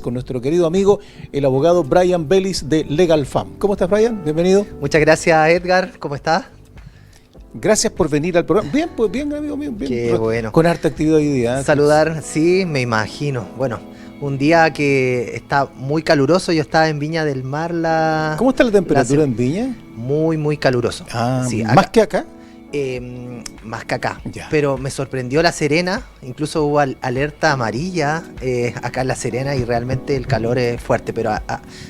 con nuestro querido amigo, el abogado Brian Bellis de LegalFam. ¿Cómo estás, Brian? Bienvenido. Muchas gracias, Edgar. ¿Cómo estás? Gracias por venir al programa. Bien, pues bien, amigo mío. Bien. Qué bueno. Con harta actividad hoy día. Saludar, sí, me imagino. Bueno, un día que está muy caluroso. Yo estaba en Viña del Mar. ¿Cómo está la temperatura en Viña? Muy, muy caluroso. Sí, ¿más que acá? Más que acá. Ya. Pero me sorprendió La Serena. Incluso hubo alerta amarilla acá en La Serena y realmente el calor es fuerte. Pero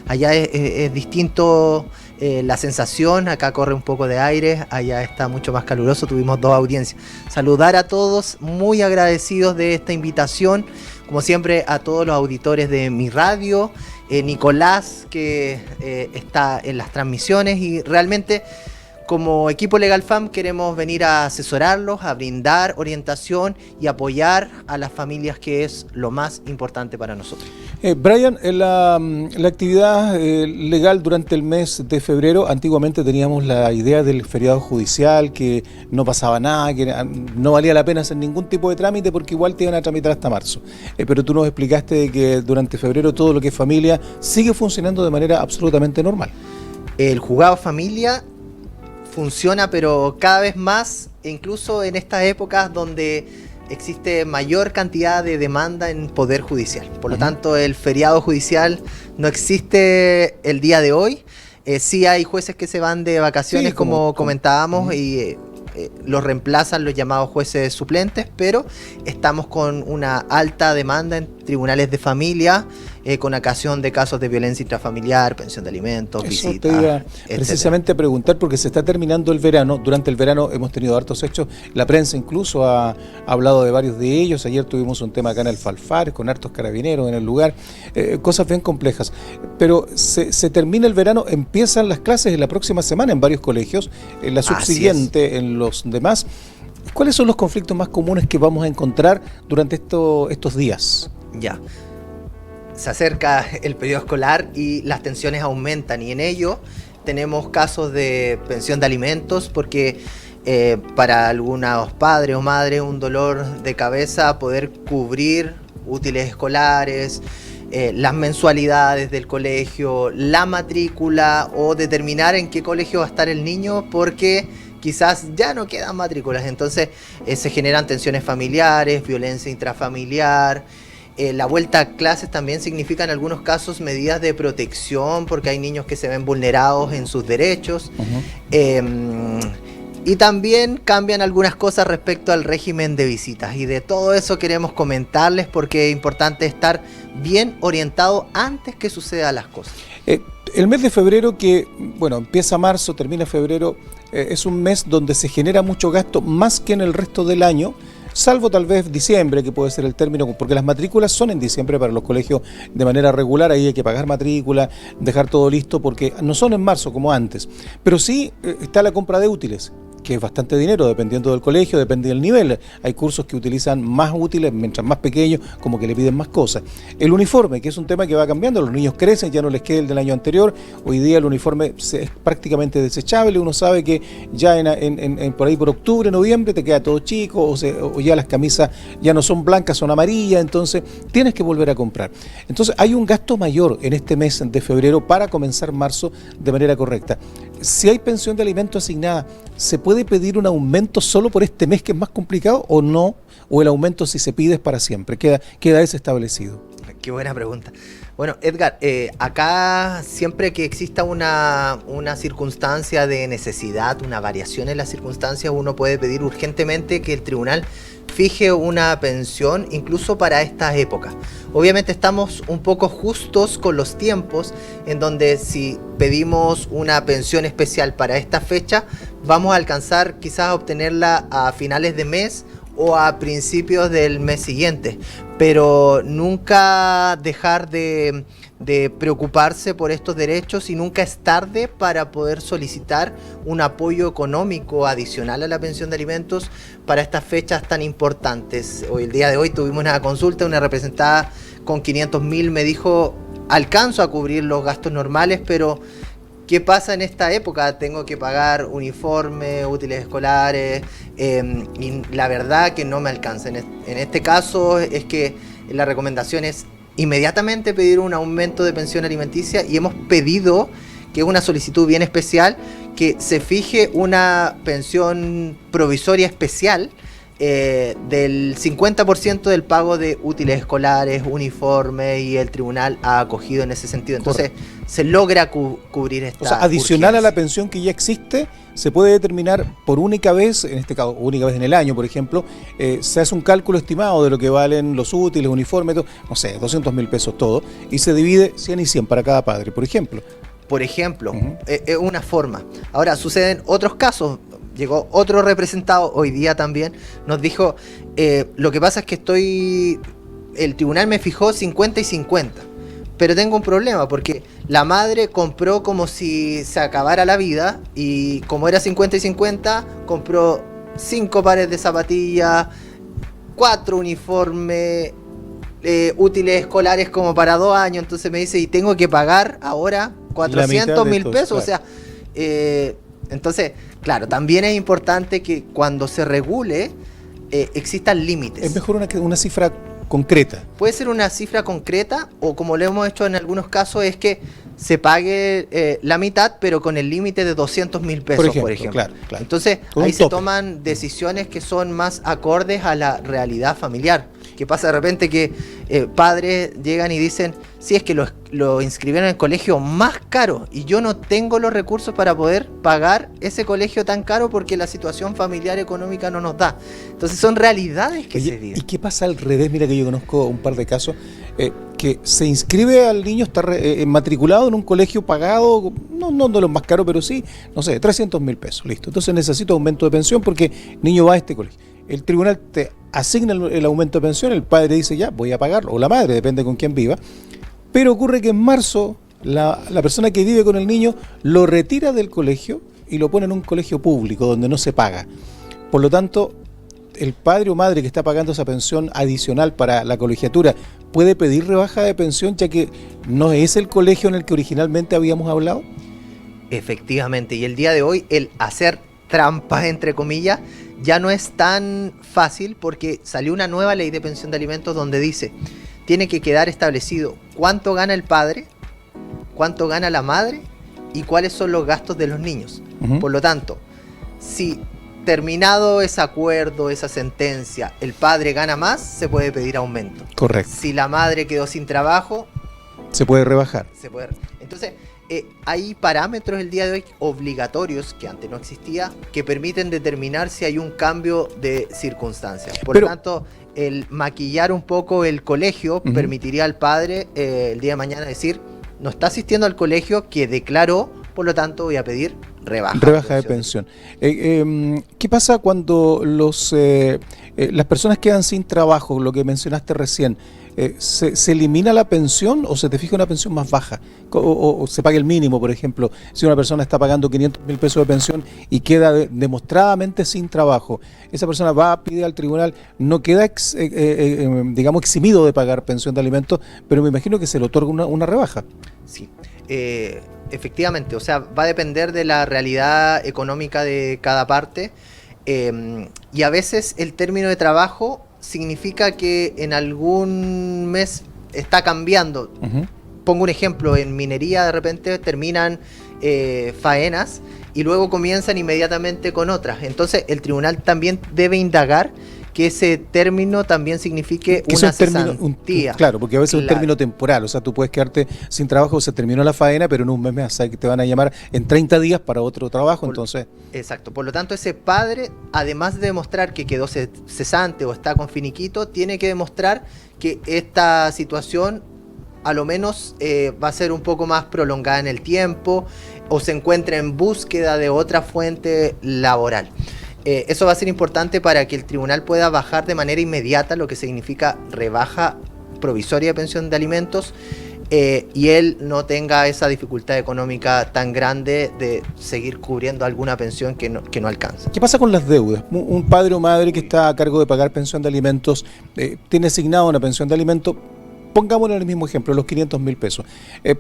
allá es distinto la sensación. Acá corre un poco de aire. Allá está mucho más caluroso. Tuvimos 2 audiencias. Saludar a todos. Muy agradecidos de esta invitación. Como siempre, a todos los auditores de mi radio. Nicolás, que está en las transmisiones. Y realmente, como equipo LegalFam, queremos venir a asesorarlos, a brindar orientación y apoyar a las familias, que es lo más importante para nosotros. Brian, la actividad legal durante el mes de febrero, antiguamente teníamos la idea del feriado judicial, que no pasaba nada, que no valía la pena hacer ningún tipo de trámite porque igual te iban a tramitar hasta marzo. Pero tú nos explicaste de que durante febrero todo lo que es familia sigue funcionando de manera absolutamente normal. El juzgado familia funciona, pero cada vez más, incluso en estas épocas donde existe mayor cantidad de demanda en poder judicial. Por lo tanto, el feriado judicial no existe el día de hoy. Sí hay jueces que se van de vacaciones, sí, como comentábamos, y los reemplazan los llamados jueces suplentes, pero estamos con una alta demanda en tribunales de familia, con ocasión de casos de violencia intrafamiliar, pensión de alimentos, visitas. Te iba precisamente a preguntar, porque se está terminando el verano. Durante el verano hemos tenido hartos hechos. La prensa incluso ha hablado de varios de ellos. Ayer tuvimos un tema acá en el Falfar, con hartos carabineros en el lugar. Cosas bien complejas. Pero se termina el verano, empiezan las clases en la próxima semana en varios colegios, en la subsiguiente en los demás. ¿Cuáles son los conflictos más comunes que vamos a encontrar durante estos días? Ya. Se acerca el periodo escolar y las tensiones aumentan, y en ello tenemos casos de pensión de alimentos, porque para algunos padres o madres un dolor de cabeza poder cubrir útiles escolares, las mensualidades del colegio, la matrícula, o determinar en qué colegio va a estar el niño porque quizás ya no quedan matrículas. Entonces se generan tensiones familiares, violencia intrafamiliar. La vuelta a clases también significa en algunos casos medidas de protección, porque hay niños que se ven vulnerados en sus derechos. Y también cambian algunas cosas respecto al régimen de visitas. Y de todo eso queremos comentarles, porque es importante estar bien orientado antes que sucedan las cosas. El mes de febrero, que bueno, empieza marzo, termina febrero, es un mes donde se genera mucho gasto, más que en el resto del año, salvo tal vez diciembre, que puede ser el término, porque las matrículas son en diciembre para los colegios de manera regular. Ahí hay que pagar matrícula, dejar todo listo, porque no son en marzo como antes. Pero sí está la compra de útiles, que es bastante dinero, dependiendo del colegio, depende del nivel. Hay cursos que utilizan más útiles, mientras más pequeños, como que le piden más cosas. El uniforme, que es un tema que va cambiando, los niños crecen, ya no les queda el del año anterior. Hoy día el uniforme es prácticamente desechable. Uno sabe que ya por ahí por octubre, noviembre, te queda todo chico, o ya las camisas ya no son blancas, son amarillas, entonces tienes que volver a comprar. Entonces hay un gasto mayor en este mes de febrero para comenzar marzo de manera correcta. Si hay pensión de alimentos asignada, ¿se puede pedir un aumento solo por este mes, que es más complicado, o no? ¿O el aumento, si se pide, es para siempre? ¿Queda ese establecido? Qué buena pregunta. Bueno, Edgar, acá siempre que exista una circunstancia de necesidad, una variación en las circunstancias, uno puede pedir urgentemente que el tribunal fije una pensión incluso para estas épocas. Obviamente estamos un poco justos con los tiempos, en donde si pedimos una pensión especial para esta fecha, vamos a alcanzar quizás a obtenerla a finales de mes o a principios del mes siguiente, pero nunca dejar de preocuparse por estos derechos, y nunca es tarde para poder solicitar un apoyo económico adicional a la pensión de alimentos para estas fechas tan importantes. Hoy, el día de hoy, tuvimos una consulta, una representada con 500.000 me dijo: alcanzo a cubrir los gastos normales, pero ¿qué pasa en esta época? Tengo que pagar uniforme, útiles escolares, y la verdad que no me alcanza. En este caso es que la recomendación es inmediatamente pedir un aumento de pensión alimenticia y hemos pedido, que es una solicitud bien especial, que se fije una pensión provisoria especial del 50% del pago de útiles escolares, uniformes, y el tribunal ha acogido en ese sentido. Entonces se logra cubrir esta O sea, adicional urgencia. a la pensión que ya existe, se puede determinar por única vez, en este caso, única vez en el año, por ejemplo, se hace un cálculo estimado de lo que valen los útiles, uniformes, todo, no sé, 200.000 pesos todo, y se divide 100 y 100 para cada padre, por ejemplo. Por ejemplo, es una forma. Ahora, suceden otros casos. Llegó otro representado hoy día también, nos dijo, lo que pasa es que el tribunal me fijó 50 y 50, pero tengo un problema porque la madre compró como si se acabara la vida, y como era 50 y 50, compró 5 pares de zapatillas, 4 uniformes, útiles escolares como para 2 años. Entonces me dice, y tengo que pagar ahora 400.000 pesos, claro. O sea, entonces, claro, también es importante que cuando se regule existan límites. Es mejor una cifra concreta. Puede ser una cifra concreta, o como lo hemos hecho en algunos casos, es que se pague la mitad, pero con el límite de 200.000 pesos, por ejemplo. Claro. Entonces, con ahí se toman decisiones que son más acordes a la realidad familiar. Que pasa de repente que padres llegan y dicen, sí, es que lo inscribieron en el colegio más caro y yo no tengo los recursos para poder pagar ese colegio tan caro porque la situación familiar económica no nos da. Entonces son realidades que se viven. ¿Y qué pasa al revés? Mira que yo conozco un par de casos que se inscribe al niño, está matriculado en un colegio pagado, no de los más caros, pero sí, no sé, 300.000 pesos, listo. Entonces necesito aumento de pensión porque el niño va a este colegio. El tribunal te asigna el aumento de pensión, el padre dice ya, voy a pagarlo, o la madre, depende con quién viva, pero ocurre que en marzo la persona que vive con el niño lo retira del colegio y lo pone en un colegio público donde no se paga. Por lo tanto, el padre o madre que está pagando esa pensión adicional para la colegiatura puede pedir rebaja de pensión, ya que no es el colegio en el que originalmente habíamos hablado. Efectivamente, y el día de hoy el hacer trampas, entre comillas, ya no es tan fácil porque salió una nueva ley de pensión de alimentos donde dice, tiene que quedar establecido cuánto gana el padre, cuánto gana la madre y cuáles son los gastos de los niños. Por lo tanto, si terminado ese acuerdo, esa sentencia, el padre gana más, se puede pedir aumento. Correcto. Si la madre quedó sin trabajo, se puede rebajar. Entonces, hay parámetros el día de hoy obligatorios, que antes no existía, que permiten determinar si hay un cambio de circunstancias. Por lo tanto, el maquillar un poco el colegio permitiría al padre el día de mañana decir, no está asistiendo al colegio que declaró, por lo tanto voy a pedir rebaja de pensión. ¿Qué pasa cuando las personas quedan sin trabajo, lo que mencionaste recién? ¿Se elimina la pensión o se te fija una pensión más baja? O se paga el mínimo, por ejemplo, si una persona está pagando 500.000 pesos de pensión y queda demostradamente sin trabajo, esa persona va, pide al tribunal, no queda, digamos, eximido de pagar pensión de alimentos, pero me imagino que se le otorga una rebaja. Sí, efectivamente, o sea, va a depender de la realidad económica de cada parte, y a veces el término de trabajo significa que en algún mes está cambiando. Pongo un ejemplo, en minería de repente terminan faenas y luego comienzan inmediatamente con otras. Entonces el tribunal también debe indagar que ese término también signifique una cesantía. Claro, porque a veces es un término temporal, o sea, tú puedes quedarte sin trabajo, se terminó la faena, pero en un mes más, ¿sabes? Que te van a llamar en 30 días para otro trabajo, entonces... Exacto, por lo tanto ese padre, además de demostrar que quedó cesante o está con finiquito, tiene que demostrar que esta situación a lo menos va a ser un poco más prolongada en el tiempo o se encuentra en búsqueda de otra fuente laboral. Eso va a ser importante para que el tribunal pueda bajar de manera inmediata lo que significa rebaja provisoria de pensión de alimentos, y él no tenga esa dificultad económica tan grande de seguir cubriendo alguna pensión que no alcanza. ¿Qué pasa con las deudas? Un padre o madre que está a cargo de pagar pensión de alimentos, tiene asignada una pensión de alimentos, pongámosle el mismo ejemplo, los 500.000 pesos.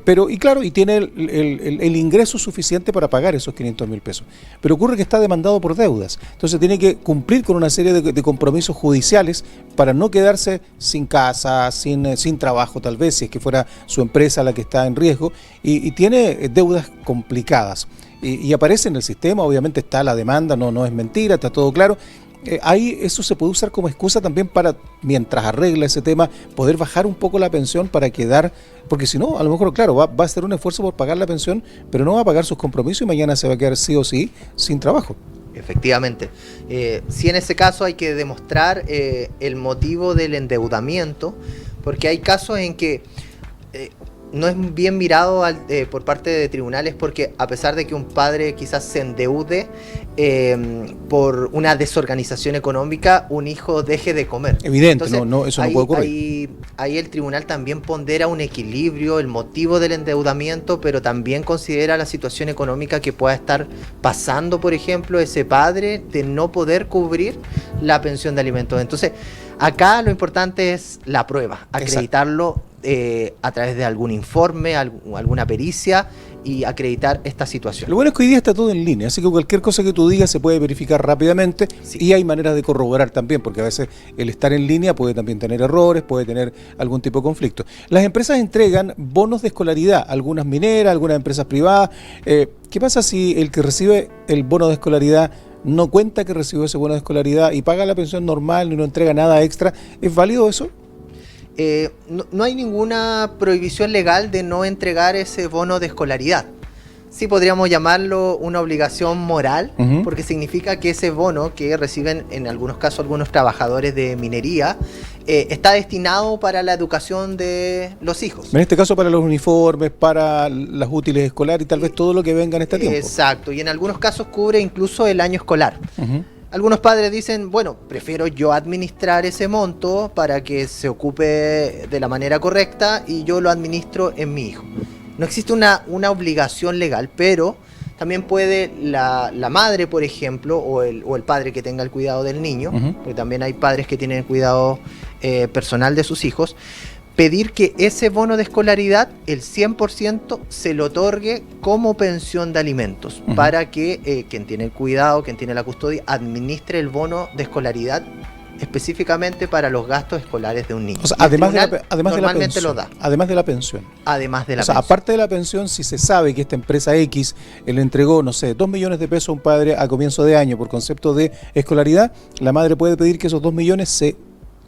Pero, y claro, y tiene el ingreso suficiente para pagar esos 500.000 pesos. Pero ocurre que está demandado por deudas. Entonces tiene que cumplir con una serie de compromisos judiciales para no quedarse sin casa, sin trabajo tal vez, si es que fuera su empresa la que está en riesgo, y tiene deudas complicadas. Y aparece en el sistema, obviamente está la demanda, no es mentira, está todo claro. Ahí eso se puede usar como excusa también para, mientras arregla ese tema, poder bajar un poco la pensión para quedar, porque si no, a lo mejor, claro, va a hacer un esfuerzo por pagar la pensión, pero no va a pagar sus compromisos y mañana se va a quedar sí o sí sin trabajo. Efectivamente. Sí, en ese caso hay que demostrar el motivo del endeudamiento, porque hay casos en que no es bien mirado por parte de tribunales, porque a pesar de que un padre quizás se endeude por una desorganización económica, un hijo deje de comer. Evidente. Entonces, eso no puede ocurrir. Ahí el tribunal también pondera un equilibrio, el motivo del endeudamiento, pero también considera la situación económica que pueda estar pasando, por ejemplo, ese padre de no poder cubrir la pensión de alimentos. Entonces, acá lo importante es la prueba, acreditarlo a través de algún informe, alguna pericia, y acreditar esta situación. Lo bueno es que hoy día está todo en línea, así que cualquier cosa que tú digas se puede verificar rápidamente, sí. Y hay maneras de corroborar también, porque a veces el estar en línea puede también tener errores, puede tener algún tipo de conflicto. Las empresas entregan bonos de escolaridad, algunas mineras, algunas empresas privadas. ¿Qué pasa si el que recibe el bono de escolaridad no cuenta que recibió ese bono de escolaridad y paga la pensión normal y no entrega nada extra? ¿Es válido eso? No hay ninguna prohibición legal de no entregar ese bono de escolaridad. Sí podríamos llamarlo una obligación moral, porque significa que ese bono que reciben en algunos casos algunos trabajadores de minería está destinado para la educación de los hijos. En este caso para los uniformes, para las útiles escolares y tal vez todo lo que venga en este tiempo. Exacto, y en algunos casos cubre incluso el año escolar. Algunos padres dicen, bueno, prefiero yo administrar ese monto para que se ocupe de la manera correcta y yo lo administro en mi hijo. No existe una obligación legal, pero también puede la madre, por ejemplo, o el padre que tenga el cuidado del niño, porque también hay padres que tienen el cuidado personal de sus hijos, pedir que ese bono de escolaridad, el 100%, se lo otorgue como pensión de alimentos, para que quien tiene el cuidado, quien tiene la custodia, administre el bono de escolaridad específicamente para los gastos escolares de un niño. O sea, además de la pensión. Lo da. Además de la pensión. Además de la pensión. Aparte de la pensión, si se sabe que esta empresa X le entregó, no sé, 2 millones de pesos a un padre a comienzo de año por concepto de escolaridad, la madre puede pedir que esos 2 millones se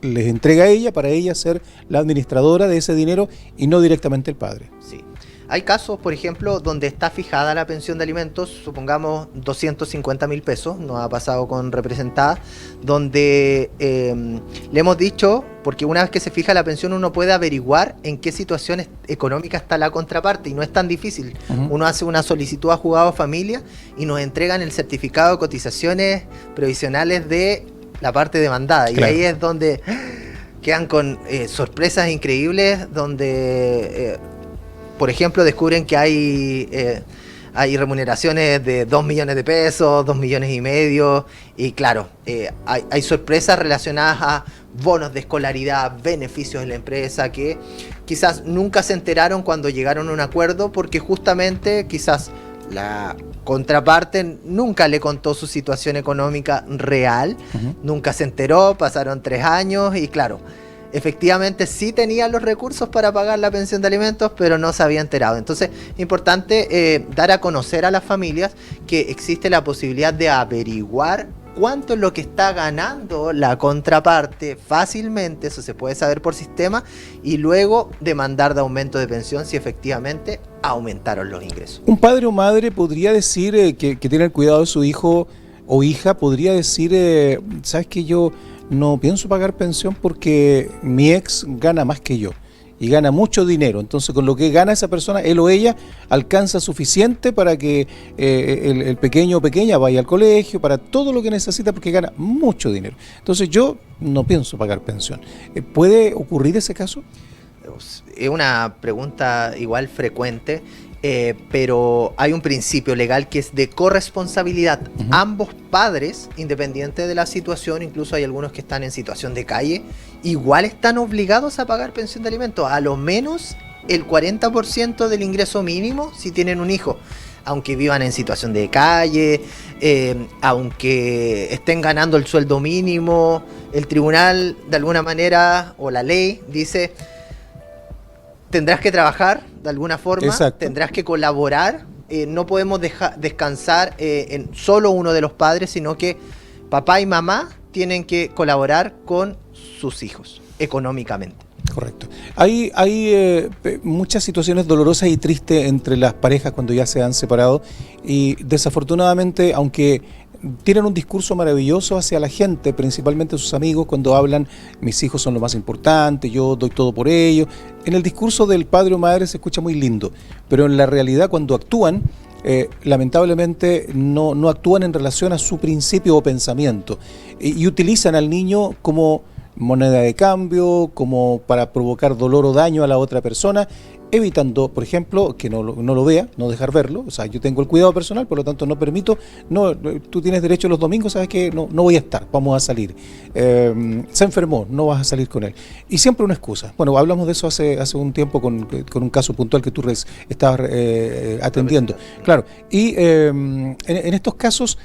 les entrega a ella para ella ser la administradora de ese dinero y no directamente el padre. Sí. Hay casos, por ejemplo, donde está fijada la pensión de alimentos, supongamos 250.000 pesos, nos ha pasado con representada, donde le hemos dicho, porque una vez que se fija la pensión uno puede averiguar en qué situación económica está la contraparte y no es tan difícil. Uno hace una solicitud a Juzgado Familia y nos entregan el certificado de cotizaciones previsionales de la parte demandada. Claro. Y ahí es donde quedan con sorpresas increíbles, donde por ejemplo descubren que hay remuneraciones de 2 millones de pesos, 2 millones y medio, y claro, hay sorpresas relacionadas a bonos de escolaridad, beneficios de la empresa que quizás nunca se enteraron cuando llegaron a un acuerdo, porque justamente quizás la contraparte nunca le contó su situación económica real, nunca se enteró, pasaron 3 años y claro, efectivamente sí tenía los recursos para pagar la pensión de alimentos, pero no se había enterado. Entonces, importante dar a conocer a las familias que existe la posibilidad de averiguar cuánto es lo que está ganando la contraparte fácilmente, eso se puede saber por sistema, y luego demandar de aumento de pensión si efectivamente aumentaron los ingresos. Un padre o madre podría decir que tiene el cuidado de su hijo o hija, podría decir, ¿sabes qué? Yo no pienso pagar pensión porque mi ex gana más que yo y gana mucho dinero, entonces con lo que gana esa persona, él o ella alcanza suficiente para que el pequeño o pequeña vaya al colegio, para todo lo que necesita, porque gana mucho dinero. Entonces yo no pienso pagar pensión. ¿Puede ocurrir ese caso? Es una pregunta igual frecuente Pero hay un principio legal que es de corresponsabilidad. Ambos padres, independiente de la situación, incluso hay algunos que están en situación de calle, igual están obligados a pagar pensión de alimentos, a lo menos el 40% del ingreso mínimo si tienen un hijo, aunque vivan en situación de calle, aunque estén ganando el sueldo mínimo. El tribunal, de alguna manera, o la ley, dice: tendrás que trabajar de alguna forma. Exacto. Tendrás que colaborar, no podemos descansar en solo uno de los padres, sino que papá y mamá tienen que colaborar con sus hijos económicamente. Correcto. Hay muchas situaciones dolorosas y tristes entre las parejas cuando ya se han separado, y desafortunadamente, aunque tienen un discurso maravilloso hacia la gente, principalmente sus amigos, cuando hablan: mis hijos son lo más importante, yo doy todo por ellos. En el discurso del padre o madre se escucha muy lindo, pero en la realidad, cuando actúan, lamentablemente no actúan en relación a su principio o pensamiento, y utilizan al niño como moneda de cambio, como para provocar dolor o daño a la otra persona, evitando, por ejemplo, que no lo vea, no dejar verlo. O sea, yo tengo el cuidado personal, por lo tanto no permito, tú tienes derecho los domingos, sabes que no voy a estar, vamos a salir. Se enfermó, no vas a salir con él. Y siempre una excusa. Bueno, hablamos de eso hace un tiempo con un caso puntual que tú estabas atendiendo. Claro, y en estos casos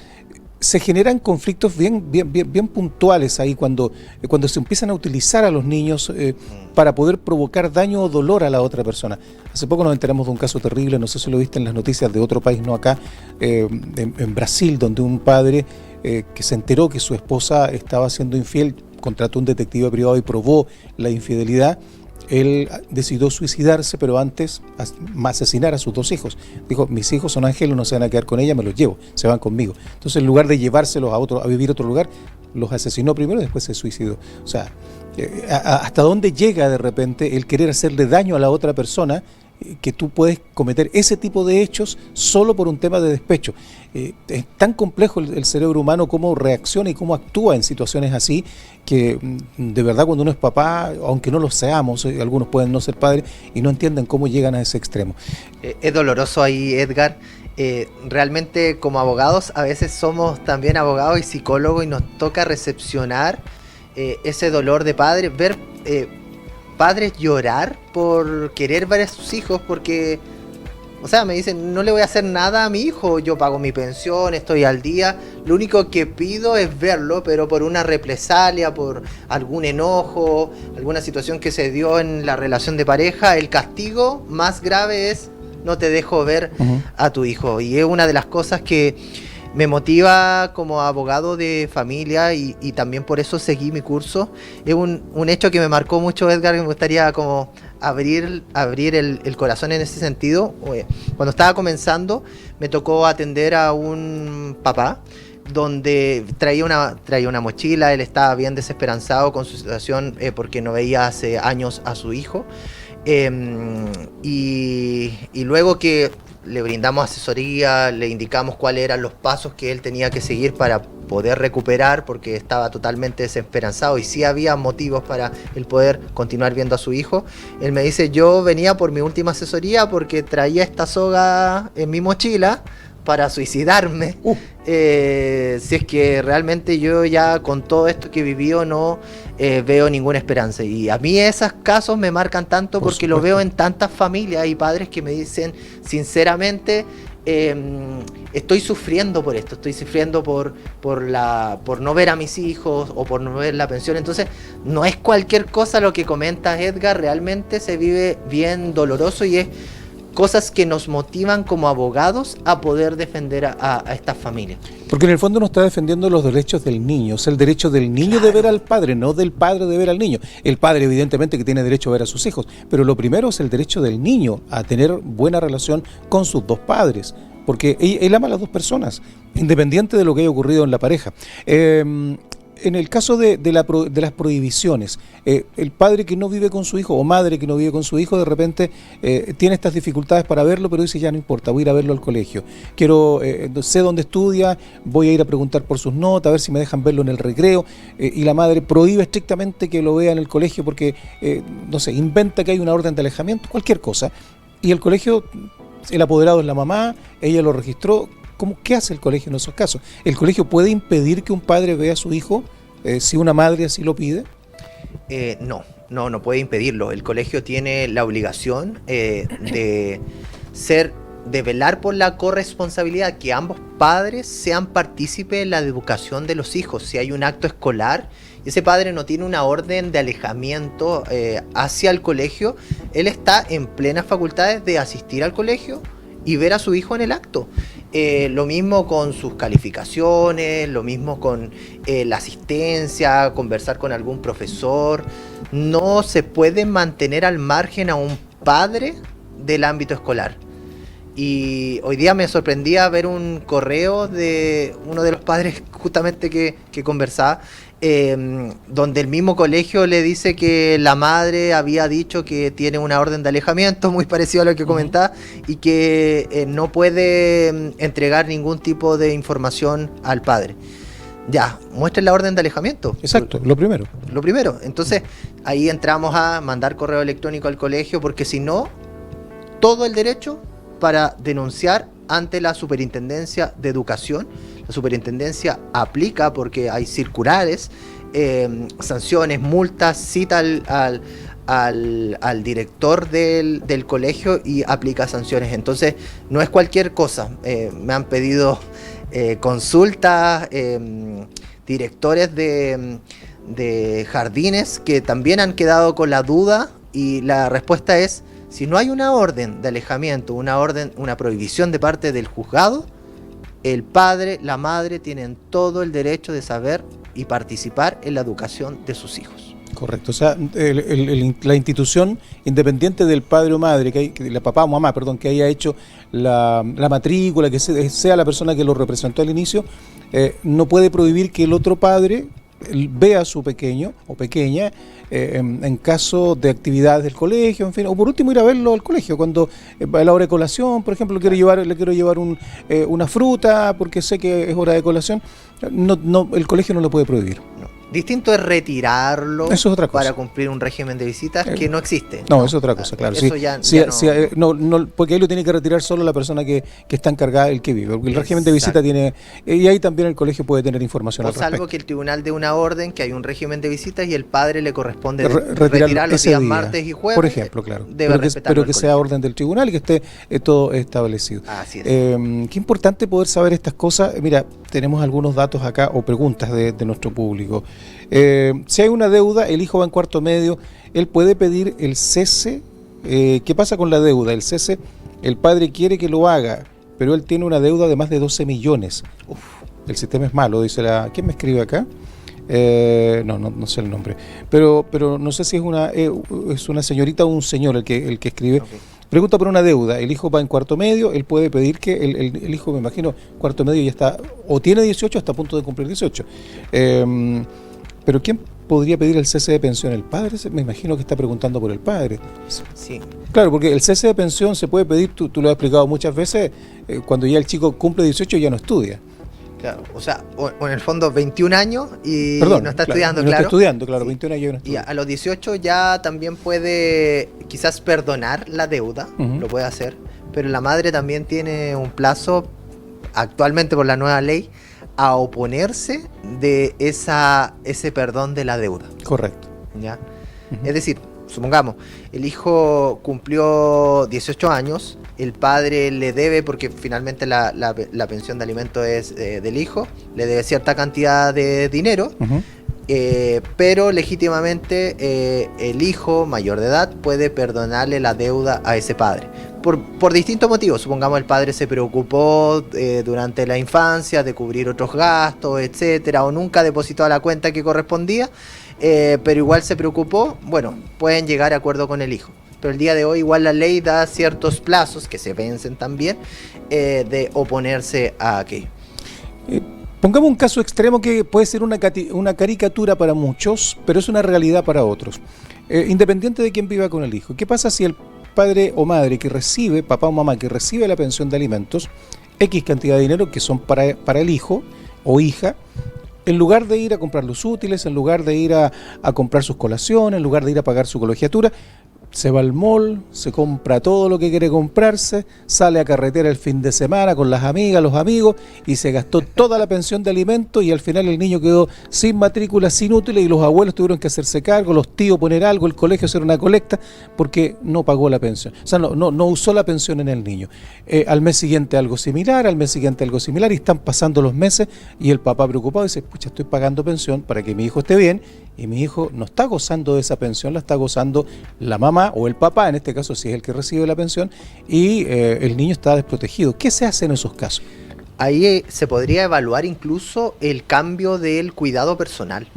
se generan conflictos bien puntuales ahí cuando se empiezan a utilizar a los niños para poder provocar daño o dolor a la otra persona. Hace poco nos enteramos de un caso terrible, no sé si lo viste en las noticias de otro país, no acá, en Brasil, donde un padre que se enteró que su esposa estaba siendo infiel, contrató un detective privado y probó la infidelidad. Él decidió suicidarse, pero antes asesinar a sus 2 hijos. Dijo: mis hijos son ángeles, no se van a quedar con ella, me los llevo, se van conmigo. Entonces, en lugar de llevárselos a vivir a otro lugar, los asesinó primero y después se suicidó. O sea, hasta dónde llega de repente el querer hacerle daño a la otra persona, que tú puedes cometer ese tipo de hechos solo por un tema de despecho. Es tan complejo el cerebro humano, cómo reacciona y cómo actúa en situaciones así, que de verdad, cuando uno es papá, aunque no lo seamos, algunos pueden no ser padres y no entienden cómo llegan a ese extremo. Es doloroso ahí, Edgar. Realmente, como abogados, a veces somos también abogados y psicólogos, y nos toca recepcionar ese dolor de padre, ver padres llorar por querer ver a sus hijos, porque, o sea, me dicen: no le voy a hacer nada a mi hijo, yo pago mi pensión, estoy al día, lo único que pido es verlo, pero por una represalia, por algún enojo, alguna situación que se dio en la relación de pareja, el castigo más grave es: no te dejo ver a tu hijo. Y es una de las cosas que me motiva como abogado de familia, y también por eso seguí mi curso. Es un hecho que me marcó mucho, Edgar, que me gustaría como abrir el corazón en ese sentido. Cuando estaba comenzando, me tocó atender a un papá donde traía una mochila. Él estaba bien desesperanzado con su situación, porque no veía hace años a su hijo. Y luego que le brindamos asesoría, le indicamos cuáles eran los pasos que él tenía que seguir para poder recuperar, porque estaba totalmente desesperanzado y sí había motivos para el poder continuar viendo a su hijo. Él me dice: yo venía por mi última asesoría porque traía esta soga en mi mochila para suicidarme, si es que realmente yo ya con todo esto que vivió no veo ninguna esperanza. Y a mí esos casos me marcan tanto, porque lo veo en tantas familias y padres que me dicen sinceramente: estoy sufriendo por esto, estoy sufriendo por no ver a mis hijos o por no ver la pensión. Entonces, no es cualquier cosa lo que comentas, Edgar, realmente se vive bien doloroso, y es cosas que nos motivan como abogados a poder defender a estas familias. Porque en el fondo no está defendiendo los derechos del niño, es el derecho del niño de ver al padre, no del padre de ver al niño. El padre evidentemente que tiene derecho a ver a sus hijos, pero lo primero es el derecho del niño a tener buena relación con sus 2 padres, porque él ama a las 2 personas, independiente de lo que haya ocurrido en la pareja. En el caso de las prohibiciones, el padre que no vive con su hijo o madre que no vive con su hijo, de repente tiene estas dificultades para verlo, pero dice: ya no importa, voy a ir a verlo al colegio. Sé dónde estudia, voy a ir a preguntar por sus notas, a ver si me dejan verlo en el recreo. Y la madre prohíbe estrictamente que lo vea en el colegio porque, no sé, inventa que hay una orden de alejamiento, cualquier cosa. Y el colegio el apoderado es la mamá, ella lo registró. ¿Qué hace el colegio en esos casos? ¿El colegio puede impedir que un padre vea a su hijo si una madre así lo pide? No puede impedirlo. El colegio tiene la obligación de velar por la corresponsabilidad, que ambos padres sean partícipes en la educación de los hijos. Si hay un acto escolar y ese padre no tiene una orden de alejamiento hacia el colegio, él está en plenas facultades de asistir al colegio y ver a su hijo en el acto. Lo mismo con sus calificaciones, lo mismo con la asistencia, conversar con algún profesor. No se puede mantener al margen a un padre del ámbito escolar. Y hoy día me sorprendía ver un correo de uno de los padres justamente que conversaba, donde el mismo colegio le dice que la madre había dicho que tiene una orden de alejamiento, muy parecido a lo que comentaba, y que no puede entregar ningún tipo de información al padre. Ya, muestren la orden de alejamiento. Exacto, lo primero. Lo primero. Entonces, ahí entramos a mandar correo electrónico al colegio, porque si no, todo el derecho para denunciar ante la Superintendencia de Educación. La Superintendencia aplica, porque hay circulares, sanciones, multas, cita al director del colegio y aplica sanciones. Entonces, no es cualquier cosa. Me han pedido consultas, directores de jardines que también han quedado con la duda, y la respuesta es: si no hay una orden de alejamiento, una prohibición de parte del juzgado, el padre, la madre tienen todo el derecho de saber y participar en la educación de sus hijos. Correcto, o sea, la institución, independiente del padre o madre, la papá o mamá, perdón, que haya hecho la matrícula, que sea la persona que lo representó al inicio, no puede prohibir que el otro padre vea a su pequeño o pequeña en caso de actividades del colegio, en fin, o por último ir a verlo al colegio cuando a la hora de colación, por ejemplo, le quiero llevar una fruta porque sé que es hora de colación. El colegio no lo puede prohibir. No. Distinto es retirarlo. Eso es otra cosa. Para cumplir un régimen de visitas que no existe. No, eso es otra cosa, claro. Eso porque ahí lo tiene que retirar solo la persona que está encargada, el que vive. Porque el régimen de visita tiene... Y ahí también el colegio puede tener información al respecto. Salvo que el tribunal dé una orden que hay un régimen de visitas y el padre le corresponde retirar los días martes y jueves. Por ejemplo, claro. Pero que sea orden del tribunal y que esté todo establecido. Así es. Qué importante poder saber estas cosas. Mira, tenemos algunos datos acá o preguntas de nuestro público. Si hay una deuda, el hijo va en cuarto medio, él puede pedir el cese. ¿Qué pasa con la deuda? El cese, el padre quiere que lo haga, pero él tiene una deuda de más de 12 millones. Uf, el sistema es malo, dice ¿quién me escribe acá? No sé el nombre, pero no sé si es una señorita o un señor el que escribe. Okay. Pregunta por una deuda, el hijo va en cuarto medio, él puede pedir que el hijo, me imagino, cuarto medio ya está, o tiene 18, está a punto de cumplir 18. Pero ¿quién podría pedir el cese de pensión? ¿El padre? Me imagino que está preguntando por el padre. Sí. Claro, porque el cese de pensión se puede pedir, tú lo has explicado muchas veces, cuando ya el chico cumple 18 ya no estudia. Claro, o sea, o en el fondo 21 años y no está estudiando, no está estudiando, claro, sí. 21 años ya no estudia. Y a los 18 ya también puede quizás perdonar la deuda, lo puede hacer, pero la madre también tiene un plazo, actualmente por la nueva ley, a oponerse de ese perdón de la deuda. Correcto. ¿Ya? Es decir, supongamos, el hijo cumplió 18 años, el padre le debe, porque finalmente la pensión de alimento es del hijo, le debe cierta cantidad de dinero, pero legítimamente el hijo mayor de edad puede perdonarle la deuda a ese padre. Por distintos motivos. Supongamos el padre se preocupó durante la infancia de cubrir otros gastos, etcétera, o nunca depositó a la cuenta que correspondía, pero igual se preocupó. Bueno, pueden llegar a acuerdo con el hijo. Pero el día de hoy igual la ley da ciertos plazos que se vencen también de oponerse a aquello. Pongamos un caso extremo que puede ser una caricatura para muchos, pero es una realidad para otros. Independiente de quién viva con el hijo. ¿Qué pasa si el padre o madre que recibe, papá o mamá que recibe la pensión de alimentos, X cantidad de dinero que son para el hijo o hija, en lugar de ir a comprar los útiles, en lugar de ir a comprar sus colaciones, en lugar de ir a pagar su colegiatura, Se va al mall, se compra todo lo que quiere comprarse, sale a carretera el fin de semana con las amigas, los amigos, y se gastó toda la pensión de alimentos y al final el niño quedó sin matrícula, sin útiles, y los abuelos tuvieron que hacerse cargo, los tíos poner algo, el colegio hacer una colecta, porque no pagó la pensión. O sea, no usó la pensión en el niño. Al mes siguiente algo similar, al mes siguiente algo similar, y están pasando los meses y el papá preocupado dice, pucha, estoy pagando pensión para que mi hijo esté bien, y mi hijo no está gozando de esa pensión, la está gozando la mamá o el papá, en este caso si es el que recibe la pensión, y el niño está desprotegido. ¿Qué se hace en esos casos? Ahí se podría evaluar incluso el cambio del cuidado personal,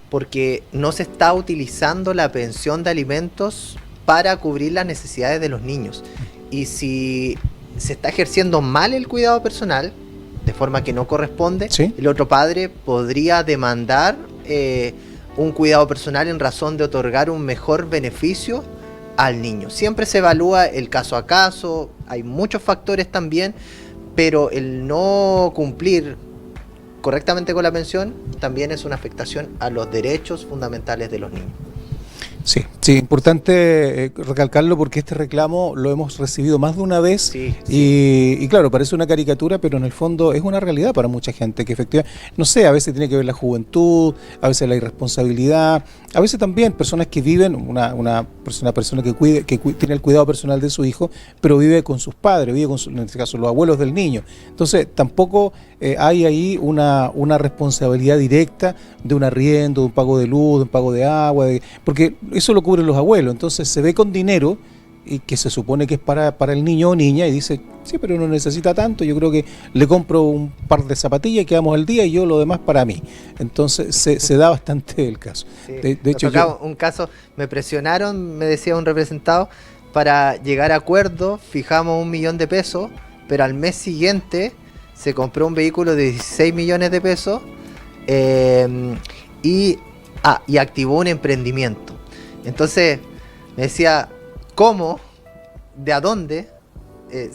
porque no se está utilizando la pensión de alimentos para cubrir las necesidades de los niños. Y si se está ejerciendo mal el cuidado personal, de forma que no corresponde, ¿sí? El otro padre podría demandar un cuidado personal en razón de otorgar un mejor beneficio al niño. Siempre se evalúa el caso a caso, hay muchos factores también, pero el no cumplir correctamente con la pensión también es una afectación a los derechos fundamentales de los niños. Sí, importante recalcarlo porque este reclamo lo hemos recibido más de una vez y claro, parece una caricatura, pero en el fondo es una realidad para mucha gente que efectivamente, no sé, a veces tiene que ver la juventud, a veces la irresponsabilidad, a veces también personas que viven, una persona que tiene el cuidado personal de su hijo, pero vive con sus padres, vive con en este caso los abuelos del niño. Entonces tampoco hay ahí una responsabilidad directa de un arriendo, de un pago de luz, de un pago de agua, porque eso lo cubren los abuelos. Entonces se ve con dinero y que se supone que es para el niño o niña y dice, sí, pero no necesita tanto, yo creo que le compro un par de zapatillas y quedamos al día y yo lo demás para mí. Entonces se da bastante el caso. Sí. De hecho, un caso, me presionaron, me decía un representado, para llegar a acuerdo, fijamos 1 millón de pesos, pero al mes siguiente se compró un vehículo de 16 millones de pesos y activó un emprendimiento. Entonces me decía, ¿cómo? ¿De a dónde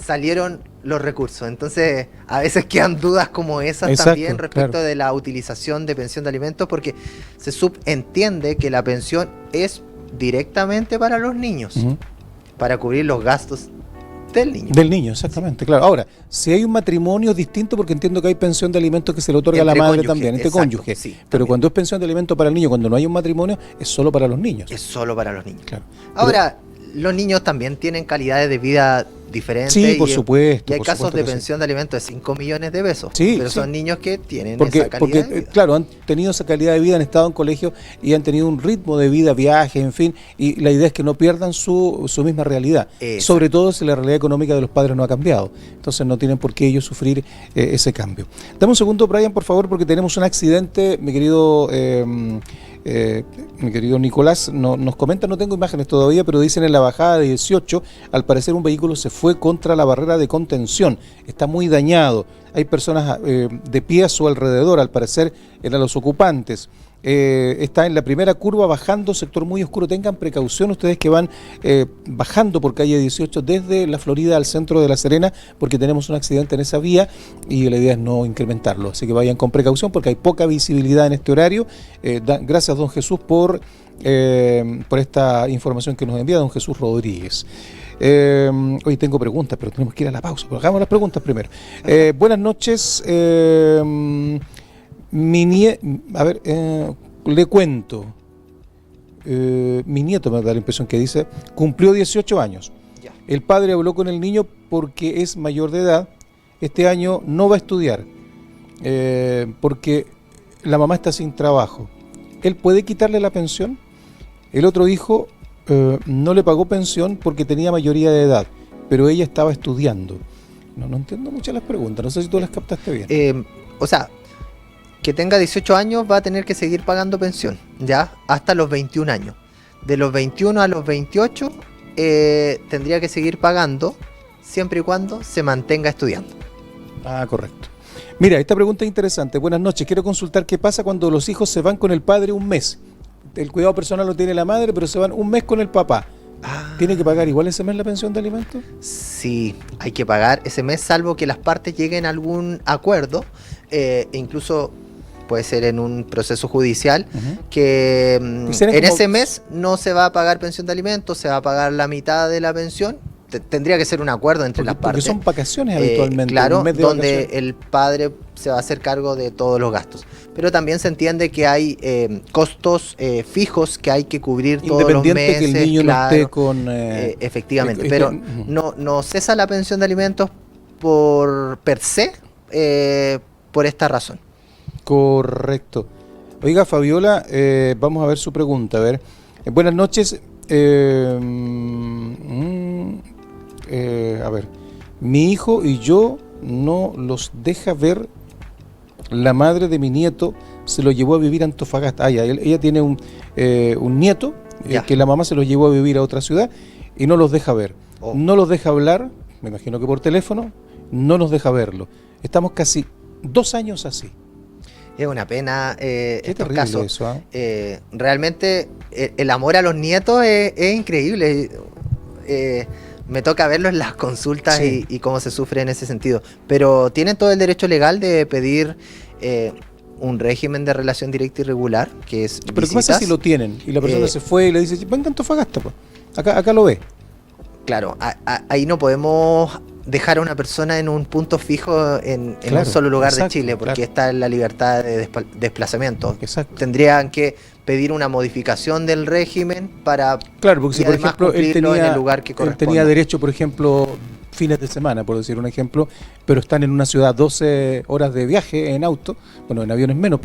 salieron los recursos? Entonces a veces quedan dudas como esas. Exacto, también respecto de la utilización de pensión de alimentos, porque se subentiende que la pensión es directamente para los niños, para cubrir los gastos del niño. Del niño, exactamente, claro. Ahora, si hay un matrimonio distinto, porque entiendo que hay pensión de alimentos que se le otorga a la madre también, entre cónyuge. Sí, pero también. Cuando es pensión de alimentos para el niño, cuando no hay un matrimonio, es solo para los niños. Es solo para los niños. Claro. Ahora, los niños también tienen calidades de vida diferentes. Sí, por supuesto. Y hay casos de pensión de alimentos de 5 millones de pesos. Sí, pero son niños que tienen esa calidad de vida. Claro, han tenido esa calidad de vida, han estado en colegio y han tenido un ritmo de vida, viajes, en fin, y la idea es que no pierdan su misma realidad. Exacto. Sobre todo si la realidad económica de los padres no ha cambiado. Entonces no tienen por qué ellos sufrir ese cambio. Dame un segundo, Brian, por favor, porque tenemos un accidente, mi querido Nicolás nos comenta, no tengo imágenes todavía, pero dicen en la bajada de 18, al parecer un vehículo se fue contra la barrera de contención, está muy dañado, hay personas de pie a su alrededor, al parecer eran los ocupantes. Está en la primera curva bajando, sector muy oscuro, tengan precaución ustedes que van bajando por calle 18 desde la Florida al centro de La Serena, porque tenemos un accidente en esa vía y la idea es no incrementarlo, así que vayan con precaución porque hay poca visibilidad en este horario. Gracias, don Jesús, por esta información que nos envía don Jesús Rodríguez. Hoy tengo preguntas, pero tenemos que ir a la pausa, pero hagamos las preguntas primero. Buenas noches. Le cuento, mi nieto, me da la impresión que dice, cumplió 18 años. Ya. El padre habló con el niño porque es mayor de edad, este año no va a estudiar, porque la mamá está sin trabajo. ¿Él puede quitarle la pensión? El otro hijo no le pagó pensión porque tenía mayoría de edad, pero ella estaba estudiando. No entiendo muchas las preguntas, no sé si tú las captaste bien. O sea, que tenga 18 años va a tener que seguir pagando pensión, ¿ya? Hasta los 21 años. De los 21 a los 28 tendría que seguir pagando siempre y cuando se mantenga estudiando. Ah, correcto. Mira, esta pregunta es interesante. Buenas noches. Quiero consultar qué pasa cuando los hijos se van con el padre un mes. El cuidado personal lo tiene la madre, pero se van un mes con el papá. ¿Tiene que pagar igual ese mes la pensión de alimentos? Sí, hay que pagar ese mes, salvo que las partes lleguen a algún acuerdo. Incluso puede ser en un proceso judicial, que en ese mes no se va a pagar pensión de alimentos, se va a pagar la mitad de la pensión. Tendría que ser un acuerdo entre las partes. Porque son vacaciones habitualmente. Claro, un mes de donde vacaciones. el padre se va a hacer cargo de todos los gastos. Pero también se entiende que hay costos fijos que hay que cubrir todos los meses. Independiente que el niño no esté con... efectivamente, pero no cesa la pensión de alimentos por per se, por esta razón. Correcto. Oiga, Fabiola, vamos a ver su pregunta. A ver, buenas noches. A ver, mi hijo y yo no los deja ver. La madre de mi nieto se lo llevó a vivir a Antofagasta. Ella tiene un nieto que la mamá se lo llevó a vivir a otra ciudad y no los deja ver. No los deja hablar, me imagino que por teléfono, no nos deja verlo. Estamos casi 2 años así. Es una pena estos terrible casos. eso, Realmente el amor a los nietos es increíble. Me toca verlo en las consultas y cómo se sufre en ese sentido. Pero tienen todo el derecho legal de pedir un régimen de relación directa y regular, que es Pero ¿qué pasa si lo tienen? Y la persona se fue y le dice, venga a Antofagasta, pues. Acá lo ve. Claro, ahí no podemos dejar a una persona en un punto fijo en un solo lugar de Chile, porque está en la libertad de desplazamiento. Exacto. Tendrían que pedir una modificación del régimen para porque si por ejemplo él en el lugar que corresponda. tenía derecho, por ejemplo, fines de semana, por decir un ejemplo, pero están en una ciudad 12 horas de viaje en auto, bueno, en aviones menos,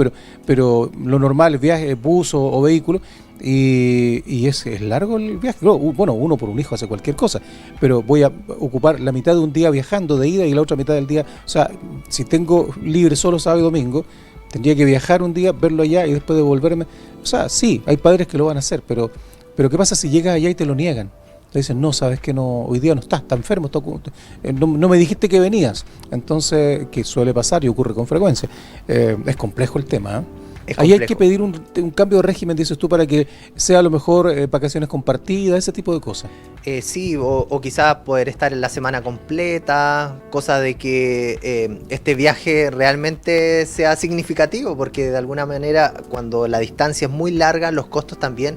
pero lo normal es viaje, bus o vehículo, y es largo el viaje. Bueno, uno por un hijo hace cualquier cosa, pero voy a ocupar la mitad de un día viajando de ida y la otra mitad del día, o sea, si tengo libre solo sábado y domingo, tendría que viajar un día, verlo allá y después devolverme. O sea, sí, hay padres que lo van a hacer, pero ¿qué pasa si llegas allá y te lo niegan? Te dicen, no, sabes que no, hoy día no estás, está enfermo, no me dijiste que venías. Entonces, que suele pasar y ocurre con frecuencia. Es complejo el tema, Ahí hay que pedir un cambio de régimen, dices tú, para que sea a lo mejor vacaciones compartidas, ese tipo de cosas. Sí, o quizás poder estar en la semana completa, cosa de que este viaje realmente sea significativo, porque de alguna manera cuando la distancia es muy larga, los costos también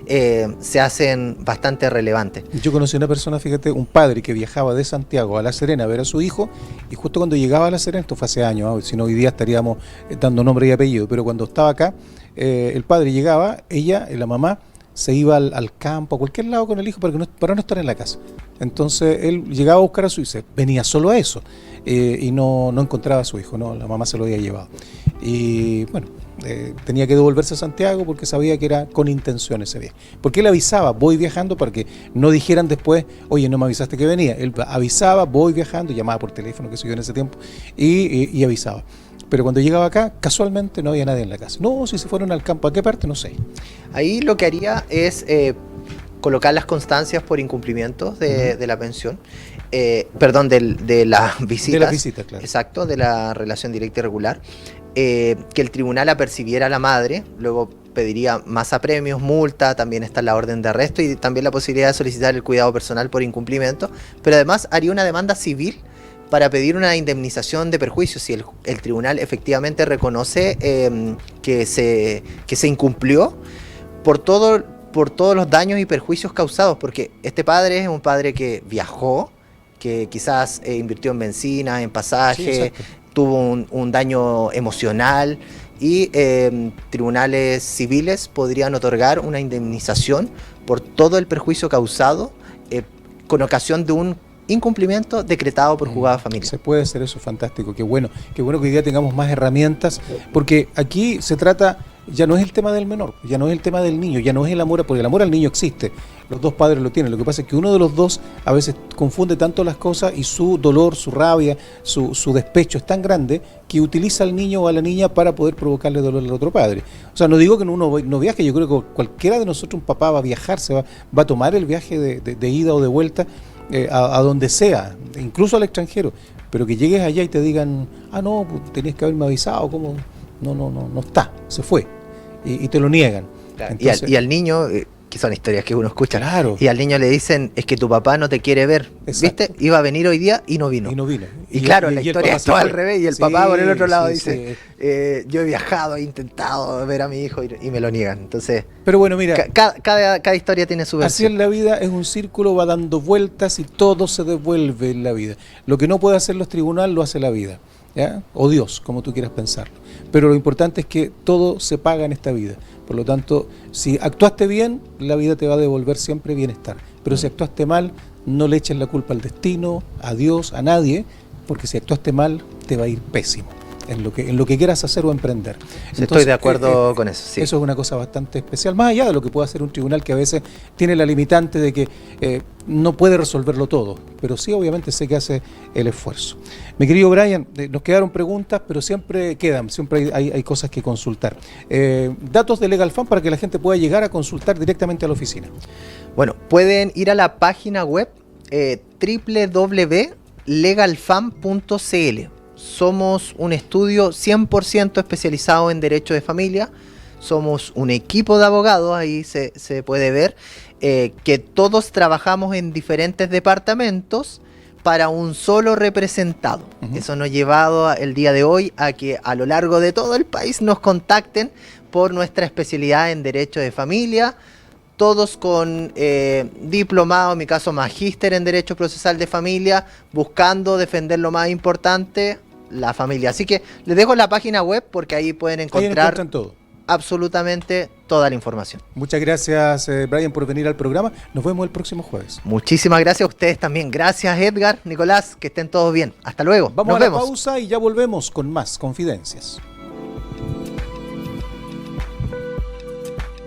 se hacen bastante relevantes. Yo conocí a una persona, fíjate, un padre que viajaba de Santiago a La Serena a ver a su hijo, y justo cuando llegaba a La Serena, esto fue hace años, si no hoy día estaríamos dando nombre y apellido, pero cuando estaba acá, el padre llegaba, la mamá, se iba al campo, a cualquier lado con el hijo para no estar en la casa. Entonces él llegaba a buscar a su hijo, venía solo a eso, y no encontraba a su hijo, no, la mamá se lo había llevado. Y bueno, tenía que devolverse a Santiago porque sabía que era con intención ese viaje. Porque él avisaba, voy viajando, para que no dijeran después, oye, no me avisaste que venía. Él avisaba, voy viajando, llamaba por teléfono, que sé yo, en ese tiempo, y avisaba. Pero cuando llegaba acá, casualmente no había nadie en la casa. No, si se fueron al campo, ¿a qué parte? No sé. Ahí lo que haría es colocar las constancias por incumplimientos de la pensión, perdón, de las visitas. De las visitas, claro. Exacto, de la relación directa y regular. Que el tribunal apercibiera a la madre, luego pediría más apremios, multa, también está la orden de arresto y también la posibilidad de solicitar el cuidado personal por incumplimiento, pero además haría una demanda civil para pedir una indemnización de perjuicios si el tribunal efectivamente reconoce que se incumplió por todos los daños y perjuicios causados, porque este padre es un padre que viajó, que quizás invirtió en benzina, en pasaje, tuvo un daño emocional y tribunales civiles podrían otorgar una indemnización por todo el perjuicio causado con ocasión de un incumplimiento decretado por juzgado de familia. Se puede hacer eso, fantástico, qué bueno que hoy día tengamos más herramientas, porque aquí se trata, ya no es el tema del menor, ya no es el tema del niño, ya no es el amor, porque el amor al niño existe, los dos padres lo tienen, lo que pasa es que uno de los dos a veces confunde tanto las cosas y su dolor, su rabia, su despecho es tan grande que utiliza al niño o a la niña para poder provocarle dolor al otro padre. O sea, no digo que uno no viaje, yo creo que cualquiera de nosotros, un papá va a viajar, va a tomar el viaje de ida o de vuelta, a donde sea, incluso al extranjero, pero que llegues allá y te digan, no, pues, tenías que haberme avisado, ¿cómo? No está, se fue, y te lo niegan. Claro. Entonces, y al niño, que son historias que uno escucha. Claro. Y al niño le dicen, es que tu papá no te quiere ver. Exacto. ¿Viste? Iba a venir hoy día y no vino. Y no vino. Y claro, y la el historia papá es se todo fue. al revés. Y el Sí, papá por el otro lado sí, dice, sí. yo he viajado, he intentado ver a mi hijo y me lo niegan. Entonces, Pero bueno, mira, cada historia tiene su así versión. en la vida es un círculo, va dando vueltas y todo se devuelve en la vida. Lo que no puede hacer los tribunales lo hace la vida, ¿ya? O Dios, como tú quieras pensarlo. Pero lo importante es que todo se paga en esta vida. Por lo tanto, si actuaste bien, la vida te va a devolver siempre bienestar. Pero si actuaste mal, no le eches la culpa al destino, a Dios, a nadie, porque si actuaste mal, te va a ir pésimo en lo que quieras hacer o emprender. Sí, estoy de acuerdo con eso. Sí. Eso es una cosa bastante especial, más allá de lo que puede hacer un tribunal que a veces tiene la limitante de que no puede resolverlo todo, pero sí obviamente sé que hace el esfuerzo. Mi querido Brian, nos quedaron preguntas, pero siempre hay cosas que consultar. Datos de Legal Fan para que la gente pueda llegar a consultar directamente a la oficina. Bueno, pueden ir a la página web www.legalfam.cl. Somos un estudio 100% especializado en derecho de familia. Somos un equipo de abogados, ahí se puede ver, que todos trabajamos en diferentes departamentos para un solo representado. Eso nos ha llevado el día de hoy a que a lo largo de todo el país nos contacten por nuestra especialidad en derecho de familia, todos con diplomado, en mi caso magíster en derecho procesal de familia, buscando defender lo más importante, la familia. Así que les dejo la página web porque ahí pueden encontrar todo. Absolutamente toda la información. Muchas gracias, Brian, por venir al programa. Nos vemos el próximo jueves. Muchísimas gracias a ustedes también. Gracias, Edgar, Nicolás, que estén todos bien. Hasta luego. Vamos a la pausa y ya volvemos con más confidencias.